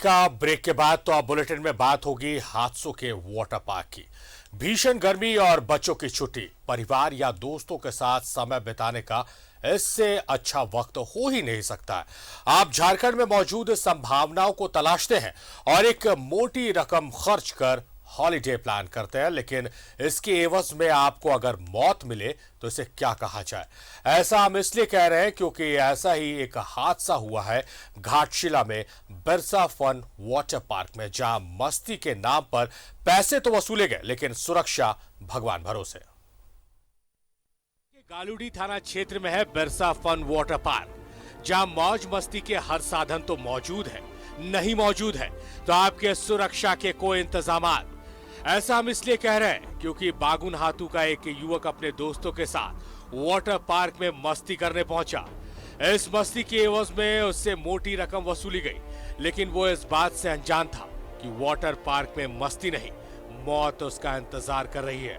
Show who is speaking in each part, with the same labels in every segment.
Speaker 1: का ब्रेक के बाद तो अब बुलेटिन में बात होगी हादसों के वाटर पार्क की। भीषण गर्मी और बच्चों की छुट्टी, परिवार या दोस्तों के साथ समय बिताने का इससे अच्छा वक्त हो ही नहीं सकता। आप झारखंड में मौजूद संभावनाओं को तलाशते हैं और एक मोटी रकम खर्च कर हॉलिडे प्लान करते हैं, लेकिन इसके एवज में आपको अगर मौत मिले तो इसे क्या कहा जाए। ऐसा हम इसलिए कह रहे हैं क्योंकि ऐसा ही एक हादसा हुआ है घाटशिला में बिरसा फन वाटर पार्क में, जहां मस्ती के नाम पर पैसे तो वसूले गए लेकिन सुरक्षा भगवान भरोसे। गालूडी थाना क्षेत्र में है बिरसा फन वाटर पार्क, जहां मौज मस्ती के हर साधन तो मौजूद है, नहीं मौजूद है तो आपके सुरक्षा के कोई इंतजामात। ऐसा हम इसलिए कह रहे हैं क्योंकि बागुन हाथू का एक युवक अपने दोस्तों के साथ वाटर पार्क में मस्ती करने पहुंचा। इस मस्ती के एवज में उससे मोटी रकम वसूली गई, लेकिन वो इस बात से अनजान था कि वाटर पार्क में मस्ती नहीं, मौत उसका इंतजार कर रही है।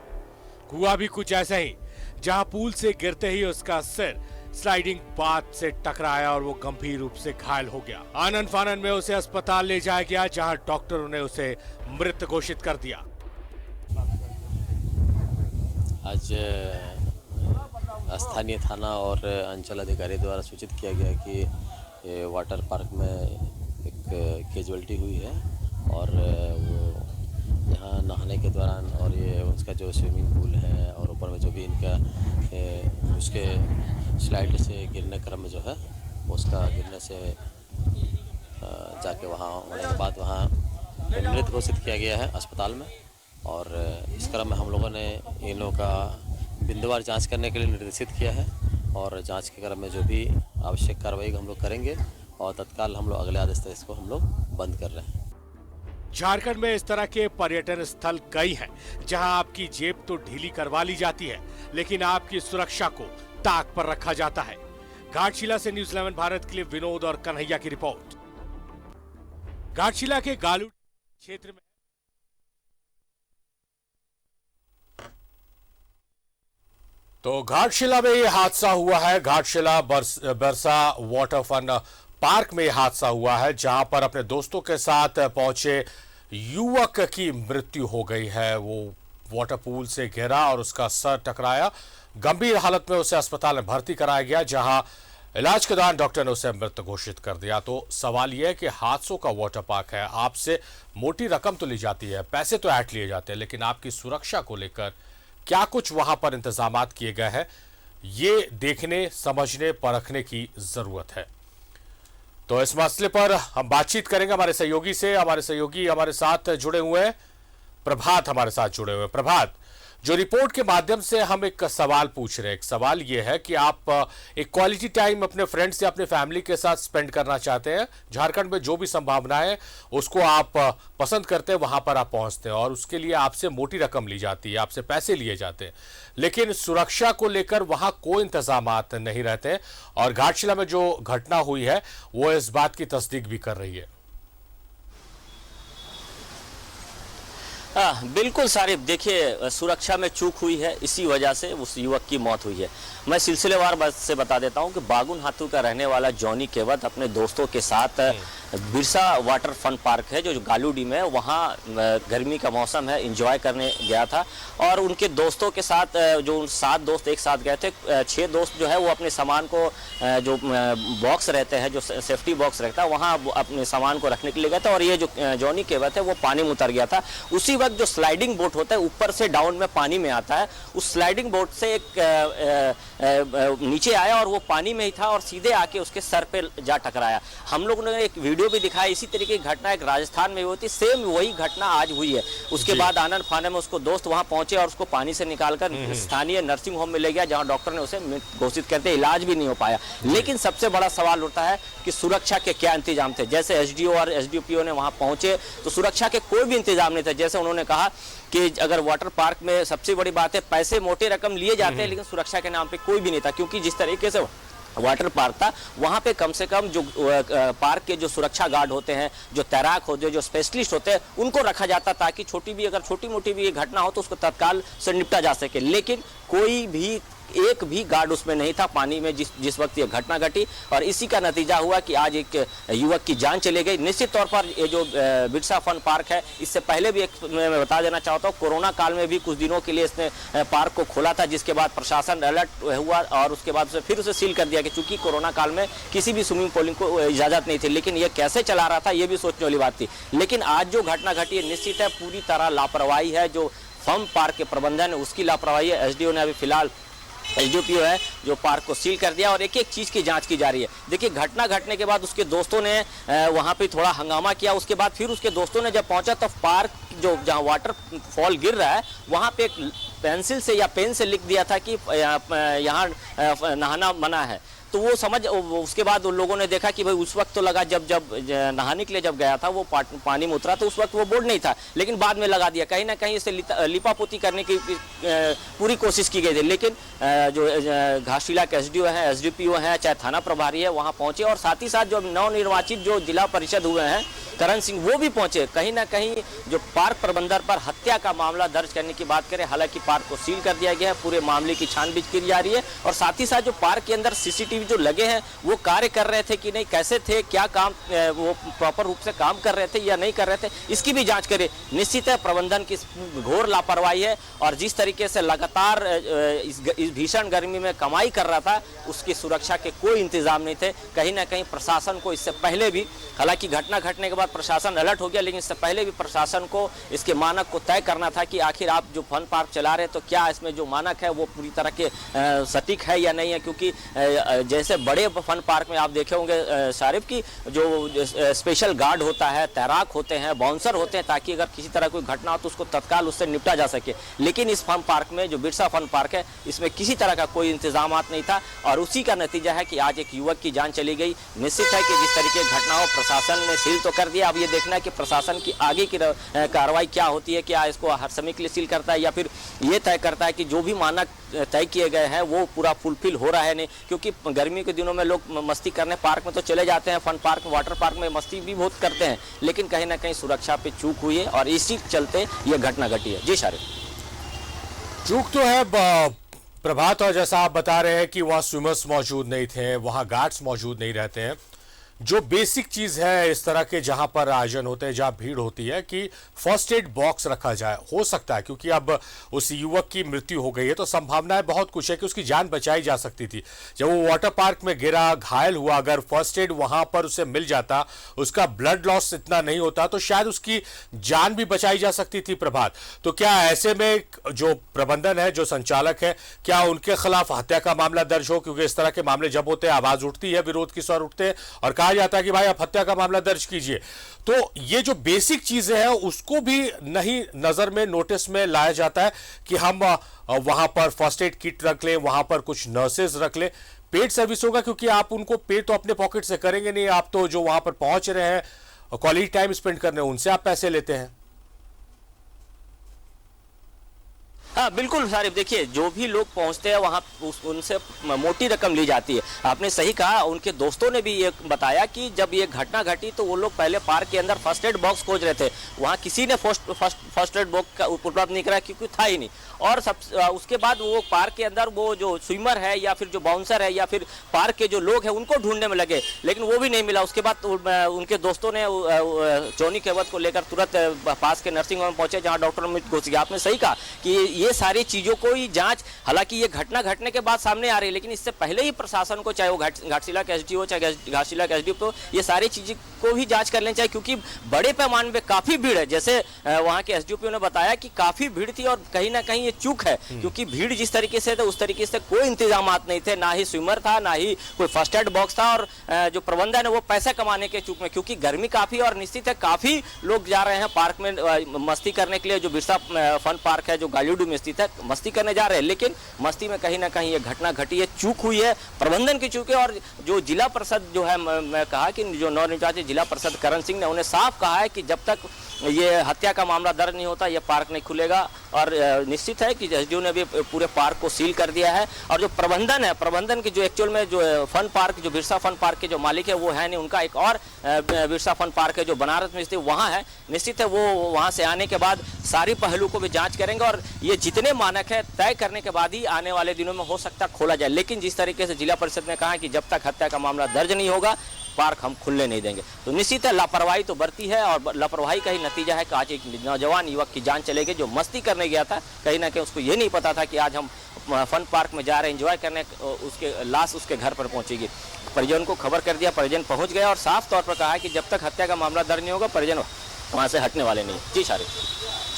Speaker 1: हुआ भी कुछ ऐसा ही, जहां पूल से गिरते ही उसका सिर स्लाइडिंग बात से टकराया और वो गंभीर रूप से घायल हो गया। आनन फानन में उसे अस्पताल ले जाया गया, जहां डॉक्टरों ने उसे मृत घोषित कर दिया।
Speaker 2: आज स्थानीय थाना और अंचल अधिकारी द्वारा सूचित किया गया कि वाटर पार्क में एक कैजुअल्टी हुई है और वो यहाँ नहाने के दौरान और ये उसका जो स्विमिंग पूल है और ऊपर में जो भी इनका उसके स्लाइड से गिरने क्रम में जो है उसका गिरने से जाके वहाँ होने के बाद वहाँ मृत घोषित किया गया है अस्पताल में। और इस क्रम में हम लोगों ने इन लोगों का बिंदुवार जांच करने के लिए निर्देशित किया है और जांच के क्रम में जो भी आवश्यक कार्रवाई हम लोग करेंगे और तत्काल हम लोग अगले आदेश तक इसको हम लोग बंद कर रहे हैं।
Speaker 1: झारखंड में इस तरह के पर्यटन स्थल कई हैं, जहां आपकी जेब तो ढीली करवा ली जाती है, लेकिन आपकी सुरक्षा को ताक पर रखा जाता है। घाटशिला से न्यूज़ 11 भारत के लिए विनोद और कन्हैया की रिपोर्ट। घाटशिला के गालूडी क्षेत्र में तो घाटशिला में यह हादसा हुआ है। Ghatshila Birsa water fun park में यह हादसा हुआ है, जहां पर अपने दोस्तों के साथ पहुंचे युवक की मृत्यु हो गई है। वो वाटर पूल से गिरा और उसका सर टकराया। गंभीर हालत में उसे अस्पताल में भर्ती कराया गया, जहां इलाज के दौरान डॉक्टर ने उसे मृत घोषित कर दिया। तो सवाल यह है कि हादसों का वाटर पार्क है, आपसे मोटी रकम तो ली जाती है, पैसे तो ऐट लिए जाते हैं, लेकिन आपकी सुरक्षा को लेकर क्या कुछ वहां पर इंतजामात किए गए हैं, ये देखने, समझने, परखने की जरूरत है। तो इस मसले पर हम बातचीत करेंगे हमारे सहयोगी से। हमारे सहयोगी हमारे साथ जुड़े हुए हैं, प्रभात हमारे साथ जुड़े हुए हैं। प्रभात, जो रिपोर्ट के माध्यम से हम एक सवाल पूछ रहे हैं, एक सवाल यह है कि आप एक क्वालिटी टाइम अपने फ्रेंड्स या अपने फैमिली के साथ स्पेंड करना चाहते हैं। झारखंड में जो भी संभावनाएं है उसको आप पसंद करते हैं, वहां पर आप पहुंचते हैं और उसके लिए आपसे मोटी रकम ली जाती है, आपसे पैसे लिए जाते हैं, लेकिन सुरक्षा को लेकर वहां कोई इंतजामात नहीं रहते। और घाटशिला में जो घटना हुई है वो इस बात की तस्दीक भी कर रही है।
Speaker 3: बिल्कुल सारिफ, देखिए सुरक्षा में चूक हुई है, इसी वजह से उस युवक की मौत हुई है। मैं सिलसिलेवार बात से बता देता हूं कि बागुन हाथू का रहने वाला जॉनी केवट अपने दोस्तों के साथ बिरसा वाटर फन पार्क है जो गालूडी में, वहाँ गर्मी का मौसम है, एंजॉय करने गया था और उनके दोस्तों के साथ जो 7 दोस्त एक साथ गए थे, 6 दोस्त जो है वो अपने सामान को जो बॉक्स रहते हैं, जो सेफ्टी बॉक्स रहता है, वहाँ अपने सामान को रखने के लिए गए थे और ये जो जॉनी केवट है वो पानी में उतर गया था। उसी वक्त जो स्लाइडिंग बोट होता है ऊपर से डाउन में पानी में आता है, उस स्लाइडिंग बोट से एक नीचे आया और वो पानी में ही था और सीधे आके उसके सर पे जा टकराया। हम लोगों ने एक वीडियो भी दिखाया, इसी तरीके की घटना एक राजस्थान में हुई थी, सेम वही घटना आज हुई है। उसके बाद आनंद फानन में उसको दोस्त वहां पहुंचे और उसको पानी से निकालकर स्थानीय नर्सिंग होम में ले गया, जहां डॉक्टर ने उसे घोषित करते इलाज भी नहीं हो पाया। लेकिन सबसे बड़ा सवाल उठता है कि सुरक्षा के क्या इंतजाम थे। जैसे एसडीओ और एसडीपीओ ने वहां पहुंचे तो सुरक्षा के कोई भी इंतजाम नहीं थे। जैसे उन्होंने कहा कि अगर वाटर पार्क में सबसे बड़ी बात है पैसे मोटे रकम लिए जाते हैं, लेकिन सुरक्षा के नाम पे कोई भी नहीं था, क्योंकि जिस तरीके से वाटर पार्क था वहां पे कम से कम जो पार्क के जो सुरक्षा गार्ड होते हैं, जो तैराक होते हैं, जो स्पेशलिस्ट होते हैं, उनको रखा जाता ताकि छोटी मोटी भी घटना हो तो उसको तत्काल से निपटा जा सके। लेकिन कोई भी एक भी गार्ड उसमें नहीं था पानी में जिस वक्त ये घटना घटी, और इसी का नतीजा हुआ कि आज एक युवक की जान चली गई। निश्चित तौर पर ये जो बिरसा फन पार्क है, इससे पहले भी मैं बता देना चाहता हूँ, कोरोना काल में भी कुछ दिनों के लिए इसने पार्क को खोला था, जिसके बाद प्रशासन अलर्ट हुआ और उसके बाद फिर उसे सील कर दिया कि चूंकि कोरोना काल में किसी भी स्विमिंग पूलिंग को इजाजत नहीं थी। लेकिन ये कैसे चला रहा था, ये भी सोचने वाली बात थी। लेकिन आज जो घटना घटी है, निश्चित है पूरी तरह लापरवाही है जो फन पार्क के प्रबंधन है, उसकी लापरवाही है। एसडीओ ने अभी फिलहाल एसडीपीओ है जो पार्क को सील कर दिया और एक एक चीज़ की जांच की जा रही है। देखिए, घटना घटने के बाद उसके दोस्तों ने वहां पे थोड़ा हंगामा किया। उसके बाद फिर उसके दोस्तों ने जब पहुंचा तो पार्क जो जहां वाटरफॉल गिर रहा है वहां पे एक पेंसिल से या पेन से लिख दिया था कि यहाँ नहाना मना है। तो वो समझ, उसके बाद उन लोगों ने देखा कि भाई उस वक्त तो लगा जब नहाने के लिए जब गया था वो पानी में उतरा तो उस वक्त वो बोर्ड नहीं था, लेकिन बाद में लगा दिया। कहीं ना कहीं इसे लिपापोती करने की पूरी कोशिश की गई थी। लेकिन जो घाटशिला के एसडीओ हैं, एसडीपीओ हैं, चाहे थाना प्रभारी है, वहाँ पहुँचे और साथ ही साथ जो नवनिर्वाचित जो जिला परिषद हुए हैं करण सिंह, वो भी पहुंचे। कहीं ना कहीं जो पार्क प्रबंधन पर हत्या का मामला दर्ज करने की बात करें, हालांकि पार्क को सील कर दिया गया है, पूरे मामले की छानबीन की जा रही है और साथ ही साथ जो पार्क के अंदर सीसीटीवी जो लगे हैं वो कार्य कर रहे थे कि नहीं, कैसे थे, क्या काम वो प्रॉपर रूप से काम कर रहे थे या नहीं कर रहे थे, इसकी भी जांच करें। निश्चित है प्रबंधन की घोर लापरवाही है और जिस तरीके से लगातार इस भीषण गर्मी में कमाई कर रहा था, उसकी सुरक्षा के कोई इंतजाम नहीं थे। कहीं ना कहीं प्रशासन को इससे पहले भी, हालांकि घटना घटने के बाद प्रशासन अलर्ट हो गया, लेकिन इससे पहले भी प्रशासन को इसके मानक को तय करना था कि आखिर आप जो फन पार्क चला रहे हैं तो क्या इसमें जो मानक है वो पूरी तरह के सटीक है या नहीं है। क्योंकि जैसे बड़े फन पार्क में आप देखे होंगे शारिफ की जो स्पेशल गार्ड होता है, तैराक होते हैं, बाउंसर होते हैं, ताकि अगर किसी तरह कोई घटना हो तो उसको तत्काल उससे निपटा जा सके। लेकिन इस फन पार्क में जो बिरसा फन पार्क है, इसमें किसी तरह का कोई इंतजाम नहीं था और उसी का नतीजा है कि आज एक युवक की जान चली गई। निश्चित है कि जिस तरीके की घटना हो, प्रशासन ने सील तो कर दिया, अब ये देखना है कि प्रशासन की आगे की कार्रवाई क्या होती है। क्या इसको हर समय के लिए सील करता है या फिर ये तय करता है कि जो भी मानक तय किए गए हैं वो पूरा फुलफिल हो रहा है नहीं। क्योंकि गर्मी के दिनों में लोग मस्ती करने पार्क में तो चले जाते हैं, फन पार्क, वाटर पार्क में मस्ती भी बहुत करते हैं, लेकिन कहीं ना कहीं सुरक्षा पे चूक हुई है और इसी चलते ये घटना घटी है। जी शारिफ,
Speaker 1: चूक तो है प्रभात, और जैसा आप बता रहे हैं कि वहाँ स्विमर्स मौजूद नहीं थे, वहाँ गार्ड्स मौजूद नहीं रहते हैं। जो बेसिक चीज है इस तरह के जहां पर आयोजन होते हैं, जहां भीड़ होती है, कि फर्स्ट एड बॉक्स रखा जाए। हो सकता है क्योंकि अब उस युवक की मृत्यु हो गई है तो संभावनाएं बहुत कुछ है कि उसकी जान बचाई जा सकती थी। जब वो वाटर पार्क में गिरा, घायल हुआ, अगर फर्स्ट एड वहां पर उसे मिल जाता, उसका ब्लड लॉस इतना नहीं होता तो शायद उसकी जान भी बचाई जा सकती थी। प्रभात, तो क्या ऐसे में जो प्रबंधन है, जो संचालक है, क्या उनके खिलाफ हत्या का मामला दर्ज हो? क्योंकि इस तरह के मामले जब होते हैं आवाज उठती है, विरोध की स्वर उठते हैं और कहा जाता है कि भाई आप हत्या का मामला दर्ज कीजिए। तो ये जो बेसिक चीजें हैं उसको भी नहीं नजर में, नोटिस में लाया जाता है कि हम वहां पर फर्स्ट एड किट रख लें, वहां पर कुछ नर्सेज रख लें। पेड सर्विस होगा क्योंकि आप उनको पे तो अपने पॉकेट से करेंगे नहीं, आप तो जो वहां पर पहुंच रहे हैं, क्वालिटी टाइम स्पेंड करने, उनसे आप पैसे लेते हैं।
Speaker 3: हाँ बिल्कुल शारिफ, देखिए जो भी लोग पहुंचते हैं वहाँ उनसे मोटी रकम ली जाती है। आपने सही कहा, उनके दोस्तों ने भी ये बताया कि जब ये घटना घटी तो वो लोग पहले पार्क के अंदर फर्स्ट एड बॉक्स खोज रहे थे, वहाँ किसी ने फर्स्ट एड बॉक्स का उपलब्ध नहीं करा क्योंकि था ही नहीं। और उसके बाद वो पार्क के अंदर वो जो स्विमर है या फिर जो बाउंसर है या फिर पार्क के जो लोग हैं उनको ढूंढने में लगे, लेकिन वो भी नहीं मिला। उसके बाद उनके दोस्तों ने जॉनी केवत को लेकर तुरंत पास के नर्सिंग होम पहुंचे जहाँ डॉक्टर अमित घोष गया। आपने सही कहा कि ये सारी चीजों को ही जांच, हालांकि ये घटना घटने के बाद सामने आ रही है, लेकिन इससे पहले ही प्रशासन को, चाहे वो घाटशिला के एसडीओ चाहे घाटशिला के एसडीओ, ये सारी चीजें को भी जांच कर लेनी चाहिए। क्योंकि बड़े पैमाने पे काफी भीड़ है, जैसे वहां के एसडीओ ने बताया कि काफी भीड़ थी और कहीं ना कहीं ये चूक है क्योंकि भीड़ जिस तरीके से थे उस तरीके से कोई इंतजाम नहीं थे, ना ही स्विमर था, ना ही कोई फर्स्ट एड बॉक्स था और जो प्रबंधन है वो पैसे कमाने के चूक में, क्योंकि गर्मी काफी और निश्चित है काफी लोग जा रहे हैं पार्क में मस्ती करने के लिए। जो बिरसा फन पार्क है जो गालियोडू में स्थित है, मस्ती करने जा रहे हैं, लेकिन मस्ती में कहीं ना कहीं ये घटना घटी है, चूक हुई है, प्रबंधन की चूक है। और जो जिला परिषद जो है, मैं कहा कि जो नवनिर्वाचित जिला परिषद करण सिंह ने उन्हें साफ कहा है कि जब तक ये हत्या का मामला दर्ज नहीं होता, ये पार्क नहीं खुलेगा। और निश्चित है कि एसडीओ ने भी पूरे पार्क को सील कर दिया है। और जो प्रबंधन है, प्रबंधन की जो एक्चुअल में जो फन पार्क, जो बिरसा फन पार्क के जो मालिक है वो है नहीं, उनका एक और बिरसा फन पार्क है जो बनारस में स्थित, वहाँ है। निश्चित है वो वहाँ से आने के बाद सारी पहलू को भी जांच करेंगे और ये जितने मानक है तय करने के बाद ही आने वाले दिनों में हो सकता खोला जाए। लेकिन जिस तरीके से जिला परिषद ने कहा कि जब तक हत्या का मामला दर्ज नहीं होगा पार्क हम खुलने नहीं देंगे, तो निश्चित है लापरवाही तो बरती है। और लापरवाही का ही नतीजा है कि आज एक नौजवान युवक की जान चले गई जो मस्ती करने गया था। कहीं ना कहीं उसको ये नहीं पता था कि आज हम फन पार्क में जा रहे हैं एंजॉय करने, उसके लाश उसके घर पर पहुंचेगी। परिजन को खबर कर दिया, परिजन पहुंच गया और साफ तौर पर कहा कि जब तक हत्या का मामला दर्ज नहीं होगा परिजन वहाँ से हटने वाले नहीं। जी शारिक।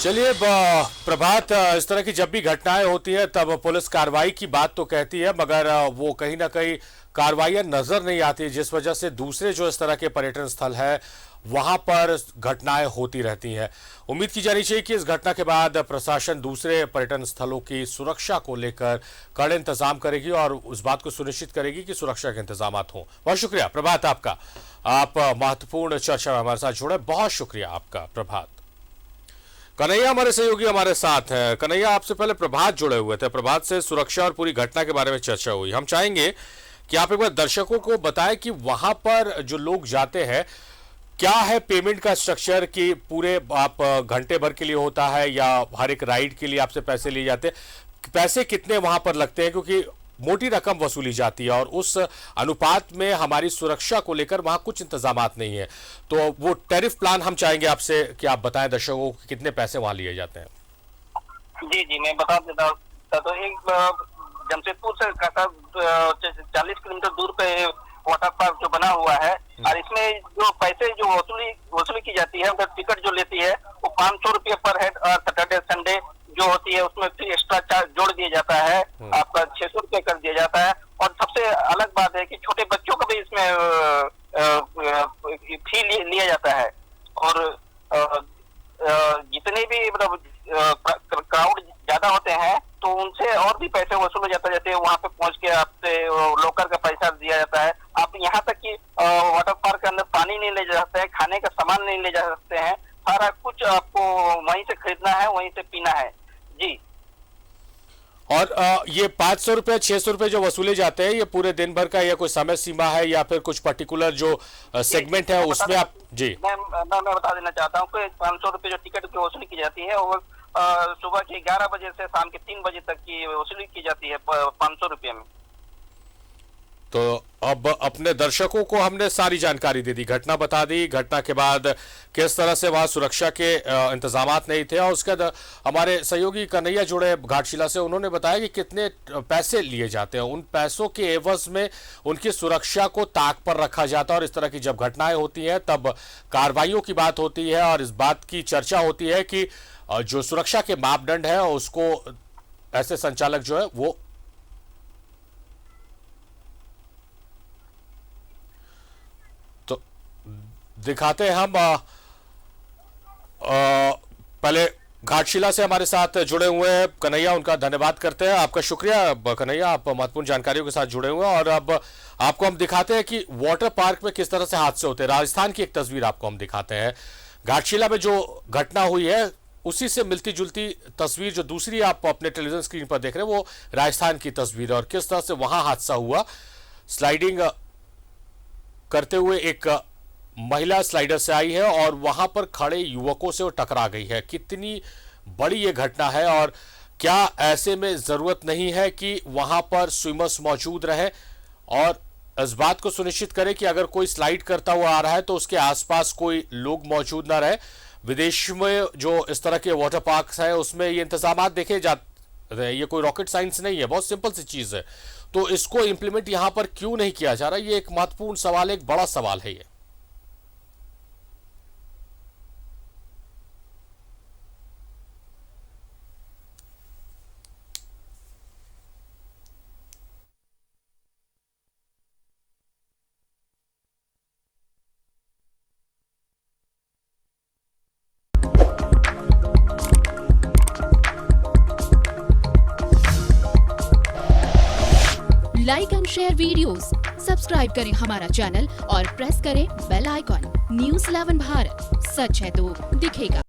Speaker 1: चलिए प्रभात, इस तरह की जब भी घटनाएं होती है तब पुलिस कार्रवाई की बात तो कहती है, मगर वो कहीं ना कहीं कार्रवाइयां नजर नहीं आती, जिस वजह से दूसरे जो इस तरह के पर्यटन स्थल है वहां पर घटनाएं होती रहती हैं। उम्मीद की जानी चाहिए कि इस घटना के बाद प्रशासन दूसरे पर्यटन स्थलों की सुरक्षा को लेकर कड़े इंतजाम करेगी और उस बात को सुनिश्चित करेगी कि सुरक्षा के इंतजाम हों। बहुत शुक्रिया प्रभात आपका, आप महत्वपूर्ण चर्चा में हमारे साथ जुड़े, बहुत शुक्रिया आपका प्रभात। कन्हैया हमारे सहयोगी हमारे साथ हैं। कन्हैया, आपसे पहले प्रभात जुड़े हुए थे, प्रभात से सुरक्षा और पूरी घटना के बारे में चर्चा हुई। हम चाहेंगे कि आप एक बार दर्शकों को बताएं कि वहां पर जो लोग जाते हैं क्या है पेमेंट का स्ट्रक्चर, कि पूरे आप घंटे भर के लिए होता है या हर एक राइड के लिए आपसे पैसे लिए जाते हैं, पैसे कितने वहां पर लगते हैं, क्योंकि मोटी रकम वसूली जाती है और उस अनुपात में हमारी सुरक्षा को लेकर वहां कुछ इंतजामात नहीं है। तो वो टैरिफ प्लान हम चाहेंगे आपसे कि आप बताएं दर्शकों को कितने पैसे वहां लिए जाते हैं।
Speaker 4: जी मैं बता देता हूँ। तो एक जमशेदपुर से 40 किलोमीटर दूर पे वाटर पार्क जो बना हुआ है और इसमें जो पैसे जो वसूली की जाती है, उधर टिकट जो लेती है वो 500 रुपये पर हेड, और सैटरडे संडे जो होती है उसमें फिर एक्स्ट्रा चार्ज जोड़ दिया जाता है, आपका 600 रुपये कर दिया जाता है। और सबसे अलग बात है कि छोटे बच्चों को भी इसमें फी लिया जाता है। और जितने भी मतलब क्राउड ज्यादा होते हैं तो उनसे और भी पैसे वसूल हो जाता है, जैसे वहाँ पे पहुंच के आपसे लोकर का पैसा दिया जाता है। आप यहाँ तक कि वाटर पार्क के अंदर पानी नहीं ले जा सकते हैं, खाने का सामान नहीं ले जा सकते हैं, सारा कुछ आपको वहीं से खरीदना है, वहीं से पीना है। जी।
Speaker 1: और ये 500 रुपए 600 रुपए जो वसूले जाते हैं, ये पूरे दिन भर का या कोई समय सीमा है या फिर कुछ पर्टिकुलर जो सेगमेंट है उसमें आप? जी
Speaker 4: मैं बता देना चाहता हूँ कि 500 रुपए जो टिकट की वसूली की जाती है वो सुबह के 11 बजे से शाम के 3 बजे तक की वसूली की जाती है 500 रुपये में।
Speaker 1: तो अब अपने दर्शकों को हमने सारी जानकारी दे दी, घटना बता दी, घटना के बाद किस तरह से वहां सुरक्षा के इंतजामात नहीं थे, और उसके बाद हमारे सहयोगी कन्हैया जुड़े घाटशिला से, उन्होंने बताया कि कितने पैसे लिए जाते हैं, उन पैसों के एवज में उनकी सुरक्षा को ताक पर रखा जाता है। और इस तरह की जब घटनाएं होती हैं तब कार्रवाइयों की बात होती है और इस बात की चर्चा होती है कि जो सुरक्षा के मापदंड है उसको ऐसे संचालक जो है वो दिखाते हैं। हम पहले घाटशिला से हमारे साथ जुड़े हुए हैं कन्हैया, उनका धन्यवाद करते हैं। आपका शुक्रिया कन्हैया, आप महत्वपूर्ण जानकारियों के साथ जुड़े हुए हैं। और अब आपको हम दिखाते हैं कि वाटर पार्क में किस तरह से हादसे होते हैं। राजस्थान की एक तस्वीर आपको हम दिखाते हैं। घाटशिला में जो घटना हुई है उसी से मिलती जुलती तस्वीर जो दूसरी आप अपने टेलीविजन स्क्रीन पर देख रहे हैं वो राजस्थान की तस्वीर है, और किस तरह से वहां हादसा हुआ। स्लाइडिंग करते हुए एक महिला स्लाइडर से आई है और वहां पर खड़े युवकों से वो टकरा गई है। कितनी बड़ी ये घटना है और क्या ऐसे में जरूरत नहीं है कि वहां पर स्विमर्स मौजूद रहे और इस बात को सुनिश्चित करें कि अगर कोई स्लाइड करता हुआ आ रहा है तो उसके आसपास कोई लोग मौजूद ना रहे। विदेश में जो इस तरह के वाटर पार्क्स है उसमें ये इंतजामात देखे जाते हैं, ये कोई रॉकेट साइंस नहीं है, बहुत सिंपल सी चीज है। तो इसको इंप्लीमेंट यहां पर क्यों नहीं किया जा रहा, ये एक महत्वपूर्ण सवाल, एक बड़ा सवाल है ये।
Speaker 5: Like and share videos, subscribe करें हमारा चैनल और प्रेस करें बेल आइकॉन। News 11 भारत, सच है तो दिखेगा।